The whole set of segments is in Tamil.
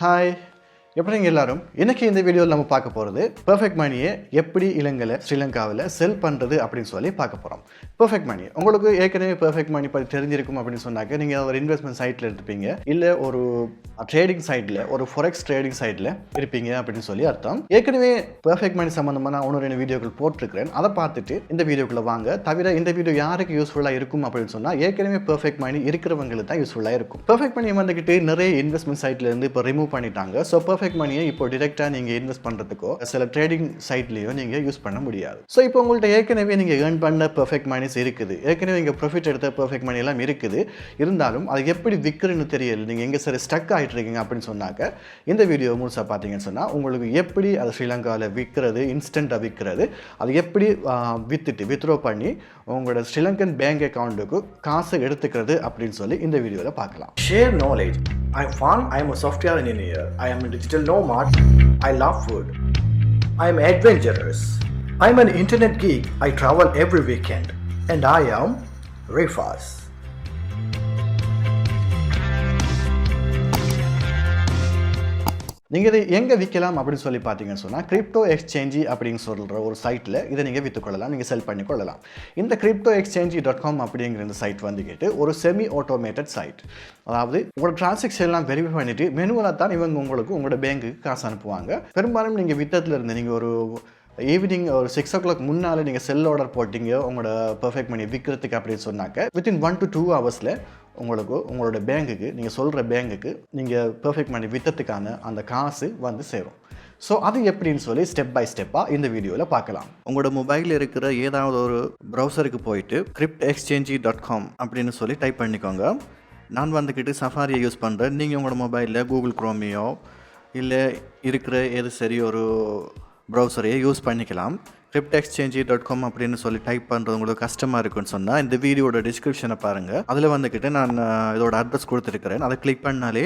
ஹாய், எப்படிங்க எல்லாரும்? இன்னைக்கு இந்த வீடியோவில் நம்ம பார்க்க போகிறது பெர்ஃபெக்ட் மணியை எப்படி இலங்கையில் ஸ்ரீலங்காவில் செல் பண்ணுறது அப்படின்னு சொல்லி பார்க்க போகிறோம். பெர்ஃபெக்ட் மணி உங்களுக்கு ஏற்கனவே பெர்ஃபெக்ட் மணி பற்றி தெரிஞ்சிருக்கும் அப்படின்னு சொன்னாக்க நீங்கள் ஒரு இன்வெஸ்ட்மெண்ட் சைட்டில் இருப்பீங்க, இல்லை ஒரு ட்ரேடிங் சைட்டில், ஒரு ஃபொரெக்ஸ் ட்ரேடிங் சைட்டில் இருப்பீங்க அப்படின்னு சொல்லி அர்த்தம். ஏற்கனவே பெர்ஃபெக்ட் மணி சம்மந்தமாக நான் 1-2 வீடியோக்கள் போட்டிருக்கிறேன். அதை பார்த்துட்டு இந்த வீடியோக்குள்ளே வாங்க. தவிர இந்த வீடியோ யாருக்கு யூஸ்ஃபுல்லாக இருக்கும் அப்படின்னு சொன்னால் ஏற்கனவே பெர்ஃபெக்ட் மணி இருக்கிறவங்களுக்கு தான் யூஸ்ஃபுல்லாக இருக்கும். பெர்ஃபெக்ட் மணி வந்துக்கிட்டு நிறைய இன்வெஸ்ட்மெண்ட் சைட்லேருந்து இப்போ ரிமூவ் பண்ணிட்டாங்க. ஸோ பெர்ஃபெக்ட் மணியை இப்போ டிரெக்டாக நீங்கள் இன்வெஸ்ட் பண்ணுறதுக்கோ சில ட்ரேடிங் சைட்லேயோ நீங்கள் யூஸ் பண்ண முடியாது. ஸோ இப்போ உங்கள்கிட்ட ஏற்கனவே நீங்கள் ஏர்ன் பண்ண பெர்ஃபெக்ட் மணிஸ் இருக்குது, ஏற்கனவே இங்கே ப்ராஃபிட் எடுத்த பெர்ஃபெக்ட் மணி எல்லாம் இருக்குது. இருந்தாலும் அது எப்படி விற்கிறன்னு தெரியல, நீங்கள் எங்கே சரி ஸ்டக் ஆகிட்டு இருக்கீங்க அப்படின்னு சொன்னாக்க இந்த வீடியோ முழுசாக பார்த்தீங்கன்னு சொன்னால் உங்களுக்கு எப்படி அது ஸ்ரீலங்காவில் விற்கிறது, இன்ஸ்டண்ட்டாக விற்கிறது, அது எப்படி வித்ட்ரோ பண்ணி உங்களோட ஸ்ரீலங்கன் பேங்க் அக்கௌண்ட்டுக்கு காசு எடுத்துக்கிறது அப்படின்னு சொல்லி இந்த வீடியோவில் பார்க்கலாம். Share knowledge. I'm fun. I'm a software engineer. I am a digital nomad. I love food. I'm adventurous. I'm an internet geek. I travel every weekend. And I am Rifas. நீங்கள் இதை எங்கே விற்கலாம் அப்படின்னு சொல்லி பார்த்தீங்கன்னு சொன்னால் கிரிப்டோ எக்ஸ்சேஞ்சி அப்படின்னு சொல்கிற ஒரு சைட்டில் இதை நீங்கள் விற்றுக்கொள்ளலாம், நீங்கள் செல் பண்ணி கொள்ளலாம். இந்த cryptoexchange.com அப்படிங்கிற இந்த சைட் வந்துக்கிட்டு ஒரு செமி ஆட்டோமேட்டட் சைட். அதாவது உங்களோட டிரான்சாக்ஷன்லாம் வெரிஃபை பண்ணிவிட்டு மெனுவலாக தான் இவங்க உங்களுக்கு உங்களோட பேங்க்குக்கு காசு அனுப்புவாங்க. பெரும்பாலும் நீங்கள் வித்தத்தில் இருந்து நீங்கள் ஒரு ஈவினிங் ஒரு 6 o'clock முன்னால் நீங்கள் செல் ஆர்டர் போட்டிங்க உங்களோட பெர்ஃபெக்ட் மணி விற்கிறதுக்கு அப்படின்னு சொன்னாக்க வித்தின் 1 to 2 hours உங்களுக்கு உங்களோட பேங்குக்கு, நீங்கள் சொல்கிற பேங்குக்கு நீங்கள் பெர்ஃபெக்ட் மணி விற்றத்துக்கான அந்த காசு வந்து சேரும். ஸோ அது எப்படின்னு சொல்லி ஸ்டெப் பை ஸ்டெப்பாக இந்த வீடியோவில் பார்க்கலாம். உங்களோட மொபைலில் இருக்கிற ஏதாவது ஒரு ப்ரௌசருக்கு போயிட்டு cryptoexchange.com அப்படின்னு சொல்லி டைப் பண்ணிக்கோங்க. நான் வந்துக்கிட்டு சஃபாரியை யூஸ் பண்ணுறேன். நீங்கள் உங்களோட மொபைலில் கூகுள் குரோமியோ இல்லை இருக்கிற எது சரி ஒரு ப்ரௌசரையை யூஸ் பண்ணிக்கலாம். cryptoexchange.com அப்படின்னு சொல்லி டைப் பண்ணுறது உங்களுக்கு கஷ்டமாக இருக்குன்னு சொன்னால் இந்த வீடியோட டிஸ்கிரிப்ஷனை பாருங்கள். அதில் வந்துக்கிட்டு நான் இதோட அட்ரஸ் கொடுத்துருக்கிறேன். அதை கிளிக் பண்ணாலே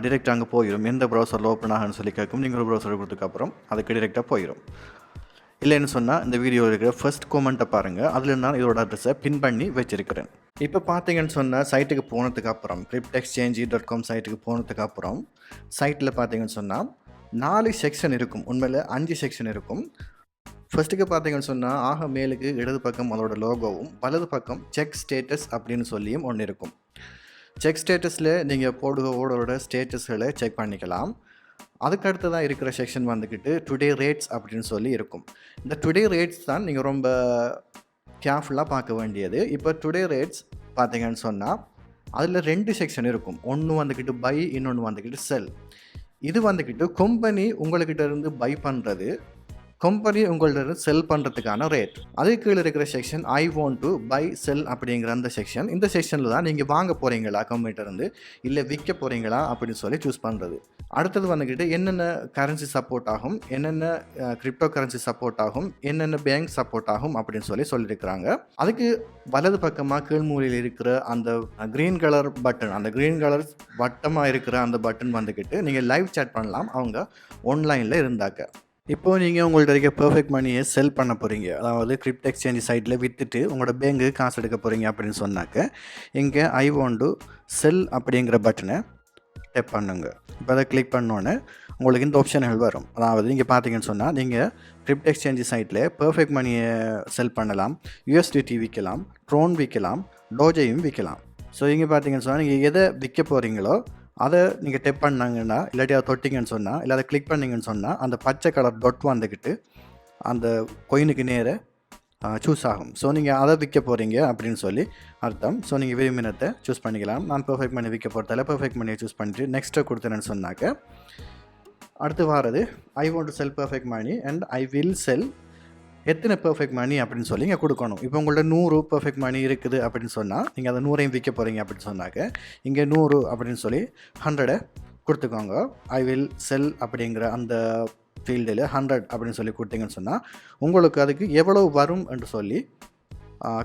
டிரெக்டாக அங்கே போயிடும். எந்த ப்ரௌசரில் ஓப்பன் ஆகுன்னு சொல்லி கேட்கும். நீங்கள் ஒரு ப்ரௌசர் கொடுத்ததுக்கப்புறம் அதுக்கு டிரெக்டாக போயிடும். இல்லைன்னு சொன்னால் இந்த வீடியோவில் இருக்கிற ஃபர்ஸ்ட் கமெண்ட்டை பாருங்கள். அதில் நான் இதோட அட்ரஸை பின் பண்ணி வச்சுருக்கிறேன். இப்போ பார்த்தீங்கன்னு சொன்னால் சைட்டுக்கு போனதுக்கப்புறம் cryptoexchange.com சைட்டுக்கு போனதுக்கப்புறம் சைட்டில் பார்த்தீங்கன்னு சொன்னால் 4 செக்ஷன் இருக்கும். உண்மையில் 5 செக்ஷன் இருக்கும். ஃபர்ஸ்ட்டுக்கு பார்த்தீங்கன்னு சொன்னால் ஆக மேலுக்கு இடது பக்கம் அதோட லோகோவும், வலது பக்கம் செக் ஸ்டேட்டஸ் அப்படின்னு சொல்லியும் ஒன்று இருக்கும். செக் ஸ்டேட்டஸில் நீங்கள் போடுவோட ஸ்டேட்டஸ்களை செக் பண்ணிக்கலாம். அதுக்கடுத்து தான் இருக்கிற செக்ஷன் வந்துக்கிட்டு டுடே ரேட்ஸ் அப்படின்னு சொல்லி இருக்கும். இந்த டுடே ரேட்ஸ் தான் நீங்கள் ரொம்ப கேர்ஃபுல்லாக பார்க்க வேண்டியது. இப்போ டுடே ரேட்ஸ் பார்த்தீங்கன்னு சொன்னால் அதில் 2 செக்ஷன் இருக்கும். ஒன்று வந்துக்கிட்டு பை, இன்னொன்று வந்துக்கிட்டு செல். இது வந்துக்கிட்டு கம்பெனி உங்கள்கிட்ட இருந்து பை பண்ணுறது, கம்பெனி உங்கள்கிட்ட செல் பண்ணுறதுக்கான ரேட். அதுக்கு கீழே இருக்கிற section I want to by செல் அப்படிங்கிற அந்த செக்ஷன். இந்த செக்ஷனில் தான் நீங்கள் வாங்க போகிறீங்களா கம்பெனிட்டருந்து, இல்லை விற்க போகிறீங்களா அப்படின்னு சொல்லி சூஸ் பண்ணுறது. அடுத்தது வந்துக்கிட்டு என்னென்ன கரன்சி சப்போர்ட் ஆகும், என்னென்ன கிரிப்டோ கரன்சி சப்போர்ட் ஆகும், என்னென்ன பேங்க் சப்போர்ட் ஆகும் அப்படின்னு சொல்லியிருக்கிறாங்க. அதுக்கு வலது பக்கமாக கீழ்மூலையில் இருக்கிற அந்த க்ரீன் கலர் பட்டன், அந்த க்ரீன் கலர் வட்டமாக இருக்கிற அந்த பட்டன் வந்துக்கிட்டு நீங்கள் லைவ் சேட் பண்ணலாம் அவங்க ஆன்லைனில் இருந்தாக்க. இப்போது நீங்கள் உங்கள்கிட்ட இருக்க பெர்ஃபெக்ட் மணியை செல் பண்ண போகிறீங்க, அதாவது கிரிப்டோ எக்ஸ்சேஞ்ச் சைட்டில் விற்றுட்டு உங்களோட பேங்க்கு காசு எடுக்க போகிறீங்க அப்படின்னு சொன்னாக்க இங்கே ஐ வாண்ட் டு செல் அப்படிங்கிற பட்டனை டேப் பண்ணுங்க. இப்போ அதை கிளிக் பண்ணோன்னே உங்களுக்கு இந்த ஆப்ஷன்கள் வரும். அதாவது நீங்கள் பார்த்தீங்கன்னு சொன்னால் நீங்கள் கிரிப்டோ எக்ஸ்சேஞ்ச் சைட்டில் பெர்ஃபெக்ட் மணியை செல் பண்ணலாம், யூஎஸ்டிடி விற்கலாம், ட்ரோன் விற்கலாம், டோஜையும் விற்கலாம். ஸோ இங்கே பார்த்தீங்கன்னு சொன்னால் நீங்கள் எதை விற்க போகிறீங்களோ அதை நீங்கள் டெப் பண்ணாங்கன்னா, இல்லாட்டி அதை தொட்டிங்கன்னு சொன்னால், இல்லை அதை கிளிக் பண்ணிங்கன்னு சொன்னால் அந்த பச்சை கலர் டொட் வந்துக்கிட்டு அந்த கொயினுக்கு நேர சூஸ் ஆகும். ஸோ நீங்கள் அதை விற்க போகிறீங்க அப்படின்னு சொல்லி அர்த்தம். ஸோ நீங்கள் விரும்பினத்தை சூஸ் பண்ணிக்கலாம். நான் பெர்ஃபெக்ட் மணி விற்க போகிறதால பெர்ஃபெக்ட் மணியை சூஸ் பண்ணிவிட்டு நெக்ஸ்ட்டை கொடுத்தேன்னு சொன்னாக்க அடுத்து வாரது I want to sell perfect money and I will sell எத்தனை பெர்ஃபெக்ட் மணி அப்படின்னு சொல்லி இங்கே கொடுக்கணும். இப்போ உங்கள்ட்ட 100 பெர்ஃபெக்ட் மணி இருக்குது அப்படின்னு சொன்னால் நீங்கள் அதை 100ஐயும் விற்க போகிறீங்க அப்படின்னு சொன்னாக்க இங்கே 100 அப்படின்னு சொல்லி 100 கொடுத்துக்கோங்க. ஐ வில் செல் அப்படிங்கிற அந்த ஃபீல்டில் 100 அப்படின்னு சொல்லி கொடுத்தீங்கன்னு சொன்னால் உங்களுக்கு அதுக்கு எவ்வளோ வரும் என்று சொல்லி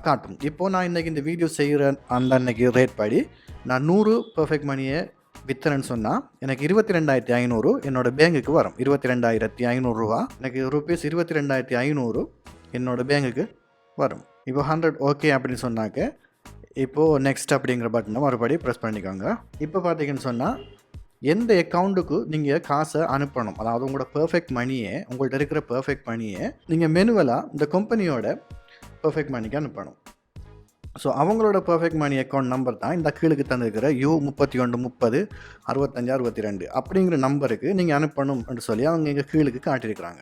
காட்டும். இப்போது நான் இன்றைக்கி இந்த வீடியோ செய்கிற அந்த அன்னைக்கு ரேட் படி நான் 100 பெர்ஃபெக்ட் மணியை வித்தரன்னு சொன்னால் எனக்கு 22,500 என்னோடய பேங்குக்கு வரும். 22,500 ரூபா எனக்கு ருபீஸ் 22,500 என்னோடய பேங்குக்கு வரும். இப்போ 100 ஓகே அப்படின்னு சொன்னாக்க இப்போது நெக்ஸ்ட் அப்படிங்கிற பட்டனை மறுபடி ப்ரெஸ் பண்ணிக்கோங்க. இப்போ பார்த்தீங்கன்னு சொன்னால் எந்த அக்கௌண்ட்டுக்கு நீங்கள் காசை அனுப்பணும், அதாவது உங்களோட பெர்ஃபெக்ட் மணியை, உங்கள்கிட்ட இருக்கிற பெர்ஃபெக்ட் மணியை நீங்கள் மெனுவலாக இந்த கம்பெனியோட பெர்ஃபெக்ட் மணிக்கு அனுப்பணும். ஸோ அவங்களோட பெர்ஃபெக்ட் மணி அக்கௌண்ட் நம்பர் தான் இந்த கீழுக்கு தந்திருக்கிற U31306562 அப்படிங்கிற நம்பருக்கு நீங்கள் அனுப்பணும் என்று சொல்லி அவங்க இங்கே கீழுக்கு காட்டியிருக்கிறாங்க.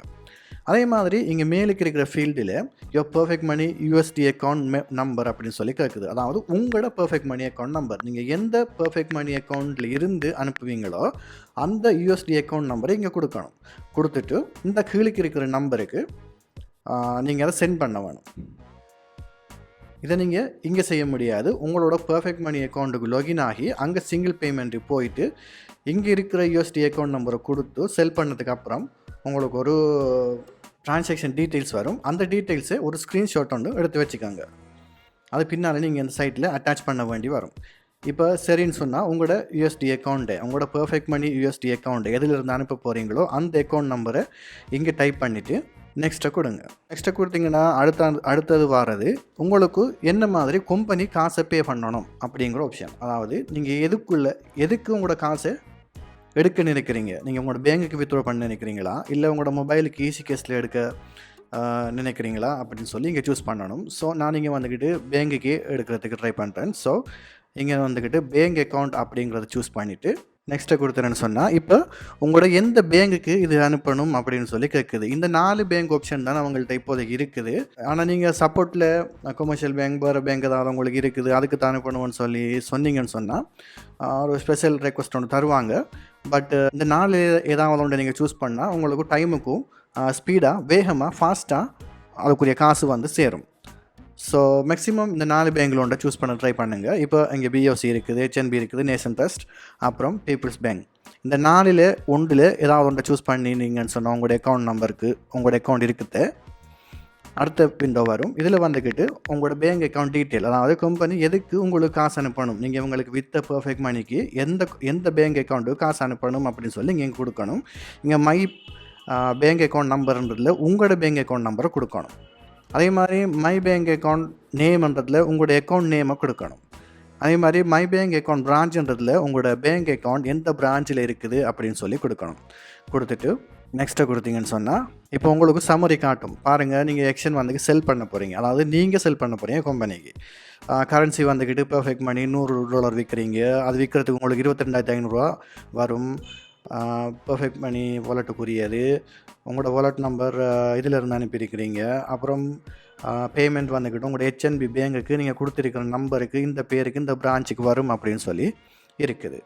அதே மாதிரி இங்கே மேலுக்கு இருக்கிற ஃபீல்டில் your perfect money USD account number அப்படின்னு சொல்லி கேட்குது. அதாவது உங்களோட பெர்ஃபெக்ட் மணி அக்கௌண்ட் நம்பர், நீங்கள் எந்த பெர்ஃபெக்ட் மணி அக்கௌண்ட்டில் இருந்து அனுப்புவீங்களோ அந்த USD அக்கௌண்ட் நம்பரை இங்கே கொடுக்கணும். கொடுத்துட்டு இந்த கீழுக்கு இருக்கிற நம்பருக்கு நீங்கள் அதை சென்ட் பண்ண வேணும். இதை நீங்கள் இங்கே செய்ய முடியாது. உங்களோட பெர்ஃபெக்ட் மணி அக்கௌண்ட்டுக்கு லாகின் ஆகி அங்கே சிங்கிள் பேமெண்ட்டு போயிட்டு இங்கே இருக்கிற USD அக்கௌண்ட் நம்பரை கொடுத்து செல் பண்ணதுக்கு அப்புறம் உங்களுக்கு ஒரு ட்ரான்சாக்ஷன் டீட்டெயில்ஸ் வரும். அந்த டீட்டெயில்ஸை ஒரு ஸ்க்ரீன்ஷாட் ஒன்று எடுத்து வச்சுக்கோங்க. அது பின்னால் நீங்கள் இந்த சைட்டில் அட்டாச் பண்ண வேண்டி வரும். இப்போ சரின்னு சொன்னால் உங்களோட USD அக்கௌண்ட்டு, உங்களோட பெர்ஃபெக்ட் மணி USD அக்கௌண்ட்டு எதிலிருந்து அனுப்ப போகிறீங்களோ அந்த அக்கௌண்ட் நம்பரை இங்கே டைப் பண்ணிவிட்டு நெக்ஸ்ட்டை கொடுங்க. நெக்ஸ்ட்டை கொடுத்தீங்கன்னா அடுத்தது வாரது உங்களுக்கு என்ன மாதிரி கம்பெனி காசை பே பண்ணணும் அப்படிங்கிற ஆப்ஷன். அதாவது நீங்கள் எதுக்கு உங்களோட காசை எடுக்க நினைக்கிறீங்க, நீங்கள் உங்களோட பேங்குக்கு வித்ட்ரா பண்ண நினைக்கிறீங்களா, இல்லை உங்களோட மொபைலுக்கு ஈஸி கேஸில் எடுக்க நினைக்கிறீங்களா அப்படின்னு சொல்லி இங்கே சூஸ் பண்ணணும். ஸோ நான் இங்கே வந்துக்கிட்டு பேங்குக்கே எடுக்கிறதுக்கு ட்ரை பண்ணுறேன். ஸோ இங்கே வந்துக்கிட்டு பேங்க் அக்கௌண்ட் அப்படிங்கிறத சூஸ் பண்ணிவிட்டு நெக்ஸ்ட்டை கொடுத்துறேன்னு சொன்னால் இப்போ உங்களோட எந்த பேங்குக்கு இது அனுப்பணும் அப்படின்னு சொல்லி கேட்குது. இந்த 4 பேங்க் ஆப்ஷன் தான் அவங்கள்ட்ட இப்போதைக்கு இருக்குது. ஆனால் நீங்கள் சப்போர்ட்டில் கமர்ஷியல் பேங்க் வேறு பேங்க் ஏதாவது உங்களுக்கு இருக்குது அதுக்கு தான் அனுப்பணும்னு சொல்லி சொன்னீங்கன்னு சொன்னால் ஒரு ஸ்பெஷல் ரெக்வஸ்ட் ஒன்று தருவாங்க. பட் இந்த 4 ஏதாவது ஒன்று நீங்கள் சூஸ் பண்ணால் உங்களுக்கு டைமுக்கும் ஸ்பீடாக வேகமாக ஃபாஸ்ட்டாக அதுக்குரிய காசு வந்து சேரும். ஸோ மேக்ஸிமம் இந்த 4 பேங்கில் ஒன்றை சூஸ் பண்ண ட்ரை பண்ணுங்கள். இப்போ இங்கே BOC இருக்குது, HNB இருக்குது, நேஷன் ட்ரஸ்ட், அப்புறம் பீப்புள்ஸ் பேங்க். இந்த 4ல் ஒன்றில் ஏதாவது ஒன்றை சூஸ் பண்ணினீங்கன்னு சொன்னால் உங்களோட அக்கௌண்ட் நம்பருக்கு உங்களோட அக்கௌண்ட் இருக்குது அடுத்த விண்டோ வரும். இதில் வந்துக்கிட்டு உங்களோட பேங்க் அக்கௌண்ட் டீட்டெயில், அதாவது கம்பெனி எதுக்கு உங்களுக்கு காசு அனுப்பணும், நீங்கள் உங்களுக்கு வித்த பெர்ஃபெக்ட் மணிக்கு எந்த பேங்க் அக்கௌண்ட்டுக்கு காசு அனுப்பணும் அப்படின்னு சொல்லி இங்கே கொடுக்கணும். இங்கே பேங்க் அக்கௌண்ட் நம்பர்ன்றதில் உங்களோட பேங்க் அக்கௌண்ட் நம்பரை கொடுக்கணும். அதே மாதிரி மை பேங்க் அக்கௌண்ட் நேம்ன்றதில் உங்களோட அக்கௌண்ட் நேமை கொடுக்கணும். அதே மாதிரி மை பேங்க் அக்கௌண்ட் பிரான்ச்சுன்றதில் உங்களோட பேங்க் அக்கௌண்ட் எந்த பிரான்ச்சில் இருக்குது அப்படின்னு சொல்லி கொடுக்கணும். கொடுத்துட்டு நெக்ஸ்ட்டை கொடுத்தீங்கன்னு சொன்னால் இப்போ உங்களுக்கு சம்மரி காட்டும். பாருங்கள், நீங்கள் எக்ஸ்சேஞ்ச் வந்து செல் பண்ண போகிறீங்க, அதாவது நீங்கள் செல் பண்ண போகிறீங்க கம்பெனிக்கு. கரன்சி வந்துக்கிட்டு பெர்ஃபெக்ட் மணி $100 விற்கிறீங்க. அது விற்கிறதுக்கு உங்களுக்கு 22,500 வரும். பெர்ஃபெக்ட் மணி வாலெட்டுக்குரியது. உங்களோட வாலெட் நம்பர் இதில் இருந்து அனுப்பியிருக்கிறீங்க. அப்புறம் பேமெண்ட் வந்துக்கிட்டு உங்களோட HNB பேங்குக்கு நீங்கள் கொடுத்துருக்கிற நம்பருக்கு இந்த பேருக்கு இந்த பிரான்ச்சுக்கு வரும் அப்படின்னு சொல்லி இருக்குது.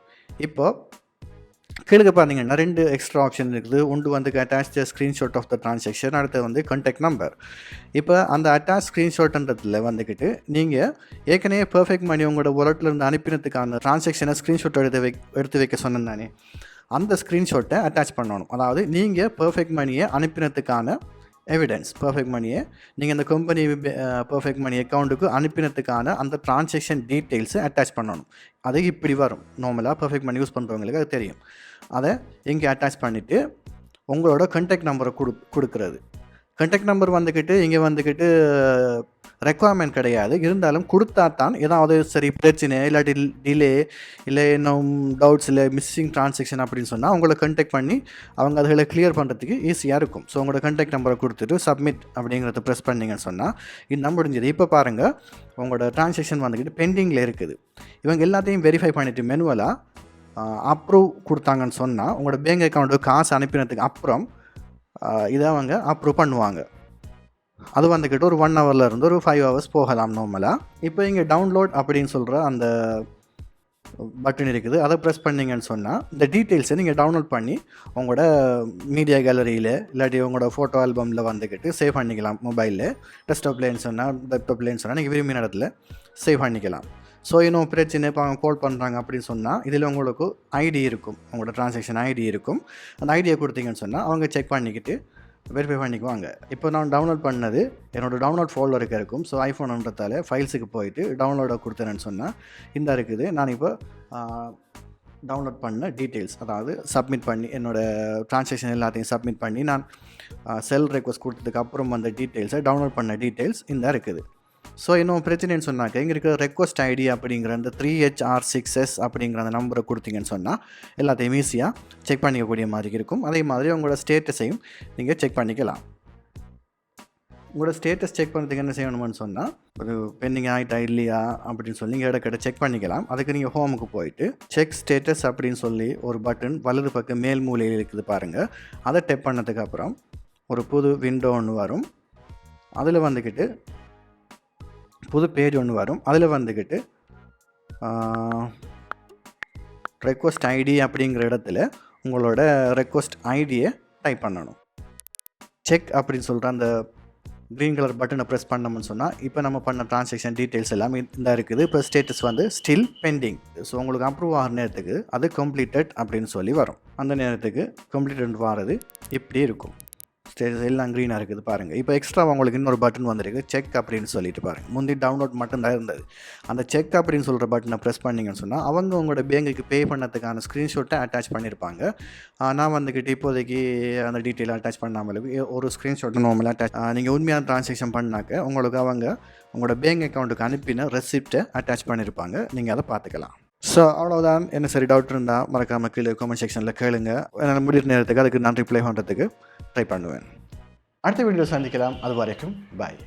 இப்போ கீழே பார்த்தீங்கன்னா 2 எக்ஸ்ட்ரா ஆப்ஷன் இருக்குது. ஒன்று வந்து attach the screenshot of the transaction, அடுத்து வந்து கான்டாக்ட் நம்பர். இப்போ அந்த அட்டாச் ஸ்க்ரீன்ஷாட்ன்றதில் வந்துக்கிட்டு நீங்கள் ஏற்கனவே பெர்ஃபெக்ட் மணி உங்களோட வாலெட்லேருந்து அனுப்பினதுக்கான ட்ரான்சாக்ஷனை ஸ்க்ரீன்ஷாட் எடுத்து வைக்க சொன்னேன் தானே, அந்த ஸ்க்ரீன்ஷாட்டை அட்டாச் பண்ணணும். அதாவது நீங்கள் பெர்ஃபெக்ட் மணியை அனுப்பினதுக்கான எவிடன்ஸ், பெர்ஃபெக்ட் மணியை நீங்கள் அந்த கம்பெனி பெர்ஃபெக்ட் மணி அக்கௌண்ட்டுக்கு அனுப்பினதுக்கான அந்த ட்ரான்சாக்ஷன் டீட்டெயில்ஸை அட்டாச் பண்ணணும். அது இப்படி வரும். நார்மலாக பெர்ஃபெக்ட் மணி யூஸ் பண்ணுறவங்களுக்கு அது தெரியும். அதை இங்கே அட்டாச் பண்ணிவிட்டு உங்களோட கான்டாக்ட் நம்பரை கொடுக்குறது. கான்டாக்ட் நம்பர் வந்துக்கிட்டு இங்கே வந்துக்கிட்டு ரெக்குவயர்மெண்ட் கிடையாது. இருந்தாலும் கொடுத்தா தான் ஏதாவது சரி பிரச்சனை இல்லாட்டி டிலே இல்லை இன்னும் டவுட்ஸ் இல்லை மிஸ்ஸிங் ட்ரான்சாக்ஷன் அப்படின்னு சொன்னால் அவங்கள கான்டாக்ட் பண்ணி அவங்க அதுகளை கிளியர் பண்ணுறதுக்கு ஈஸியாக இருக்கும். ஸோ உங்களோட கான்டாக்ட் நம்பரை கொடுத்துட்டு சப்மிட் அப்படிங்கிறத ப்ரெஸ் பண்ணிங்கன்னு சொன்னால் இன்னும் முடிஞ்சது. இப்போ பாருங்கள், உங்களோட ட்ரான்சாக்ஷன் வந்துக்கிட்டு பெண்டிங்கில் இருக்குது. இவங்க எல்லாத்தையும் வெரிஃபை பண்ணிவிட்டு மெனுவலாக அப்ரூவ் கொடுத்தாங்கன்னு சொன்னால் உங்களோட பேங்க் அக்கௌண்ட்டுக்கு காசு அனுப்பினதுக்கு அப்புறம் இதை அவங்க அப்ரூவ் பண்ணுவாங்க. அது வந்துக்கிட்டு ஒரு 1 ஹவர்லேருந்து ஒரு 5 ஹவர்ஸ் போகலாம் நார்மலாக. இப்போ இங்கே டவுன்லோட் அப்படின்னு சொல்கிற அந்த பட்டன் இருக்குது. அதை ப்ரெஸ் பண்ணிங்கன்னு சொன்னால் இந்த டீட்டெயில்ஸை நீங்கள் டவுன்லோட் பண்ணி உங்களோட மீடியா கேலரியில் இல்லாட்டி உங்களோட ஃபோட்டோ ஆல்பமில் வந்துக்கிட்டு சேவ் பண்ணிக்கலாம். மொபைலில் டெஸ்க்டாப்லேன்னு சொன்னால் லேப்டாப்லேன்னு சொன்னால் நீங்கள் விரும்பின இடத்துல சேவ் பண்ணிக்கலாம். ஸோ இன்னும் பிரச்சனை இப்போ அவங்க கால் பண்ணுறாங்க அப்படின்னு சொன்னால் இதில் உங்களுக்கு ஐடி இருக்கும், உங்களோட ட்ரான்சாக்ஷன் ஐடி இருக்கும். அந்த ஐடியை கொடுத்தீங்கன்னு சொன்னால் அவங்க செக் பண்ணிக்கிட்டு வெரிஃபை பண்ணிக்குவாங்க. இப்போ நான் டவுன்லோட் பண்ணது என்னோடய டவுன்லோட் ஃபோல்டருக்கு இருக்கும். ஸோ ஐஃபோன்ன்றதால ஃபைல்ஸுக்கு போயிட்டு டவுன்லோடை கொடுத்தேன்னு சொன்னால் இந்த இருக்குது. நான் இப்போ டவுன்லோட் பண்ண டீட்டெயில்ஸ், அதாவது சப்மிட் பண்ணி என்னோடய ட்ரான்சாக்ஷன் எல்லாத்தையும் சப்மிட் பண்ணி நான் செல் ரெக்வஸ்ட் கொடுத்ததுக்கு அப்புறம் அந்த டீட்டெயில்ஸை டவுன்லோட் பண்ண டீட்டெயில்ஸ் இந்த இருக்குது. ஸோ இன்னும் பிரச்சனைன்னு சொன்னாக்க இங்கே இருக்கிற ரெக்வஸ்ட் ஐடி அப்படிங்கிற அந்த 3HR6S அப்படிங்கிற அந்த நம்பரை கொடுத்தீங்கன்னு சொன்னால் எல்லாத்தையும் ஈஸியாக செக் பண்ணிக்கக்கூடிய மாதிரி இருக்கும். அதே மாதிரி உங்களோட ஸ்டேட்டஸையும் நீங்கள் செக் பண்ணிக்கலாம். உங்களோட ஸ்டேட்டஸ் செக் பண்ணுறதுக்கு என்ன செய்யணும்னு சொன்னால் ஒரு பெண்டிங் ஆகிட்டா இல்லையா அப்படின்னு சொல்லி நீங்கள் இடக்கிட்ட செக் பண்ணிக்கலாம். அதுக்கு நீங்கள் ஹோமுக்கு போயிட்டு செக் ஸ்டேட்டஸ் அப்படின்னு சொல்லி ஒரு பட்டன் வலது பக்கம் மேல் மூலையில் இருக்குது பாருங்கள். அதை டெப் பண்ணதுக்கு அப்புறம் ஒரு புது விண்டோ ஒன்று வரும். அதில் வந்துக்கிட்டு புது பேஜ் ஒன்று வரும். அதில் வந்துக்கிட்டு ரெக்வஸ்ட் ஐடி அப்படிங்கிற இடத்துல உங்களோட ரெக்வஸ்ட் ஐடியை டைப் பண்ணணும். செக் அப்படின்னு சொல்கிற அந்த க்ரீன் கலர் பட்டனை ப்ரெஸ் பண்ணோம்னு சொன்னால் இப்போ நம்ம பண்ண ட்ரான்சாக்ஷன் டீட்டெயில்ஸ் எல்லாமே இந்த இருக்குது. இப்போ ஸ்டேட்டஸ் வந்து ஸ்டில் பெண்டிங். ஸோ உங்களுக்கு அப்ரூவ் ஆகிற நேரத்துக்கு அது கம்ப்ளீட்டட் அப்படின்னு சொல்லி வரும். அந்த நேரத்துக்கு கம்ப்ளீட்டட் வாரது இப்படி இருக்கும். ஸ்டேட்டஸ் எல்லாம் க்ரீனாக இருக்குது பாருங்கள். இப்போ எக்ஸ்ட்ரா உங்களுக்கு இன்னொரு பட்டன் வந்துருக்கு, செக் அப்படின்னு சொல்லிட்டு பாருங்கள். முந்தி டவுன்லோட் மட்டும்தான் இருந்தது. அந்த செக் அப்படின்னு சொல்கிற பட்டனை ப்ரெஸ் பண்ணிங்கன்னு சொன்னால் அவங்க உங்களோட பேங்குக்கு பே பண்ணதுக்கான ஸ்க்ரீன்ஷாட்டை அட்டாச் பண்ணியிருப்பாங்க. நான் வந்துக்கிட்டு இப்போதைக்கு அந்த டீட்டெயில் அட்டாச் பண்ணாமலுக்கு ஒரு ஸ்க்ரீன்ஷாட்டை நார்மலாக அட்டாச் நீங்கள் உண்மையான ட்ரான்சாக்ஷன் பண்ணாக்க உங்களுக்கு அவங்க உங்களோட பேங்க் அக்கௌண்ட்டுக்கு அனுப்பின ரெசிப்டை அட்டாச் பண்ணியிருப்பாங்க. நீங்கள் அதை பார்த்துக்கலாம். ஸோ அவ்வளோதான். என்ன சரி டவுட் இருந்தால் மறக்காமல் கீழே கமெண்ட் செக்ஷனில் கேளுங்க. என்னால் முடிகிற நேரத்துக்கு அதுக்கு நான் ரிப்ளை பண்ணுறதுக்கு ட்ரை பண்ணுவேன். அடுத்த வீடியோ சந்திக்கலாம். அது வரைக்கும் பாய்.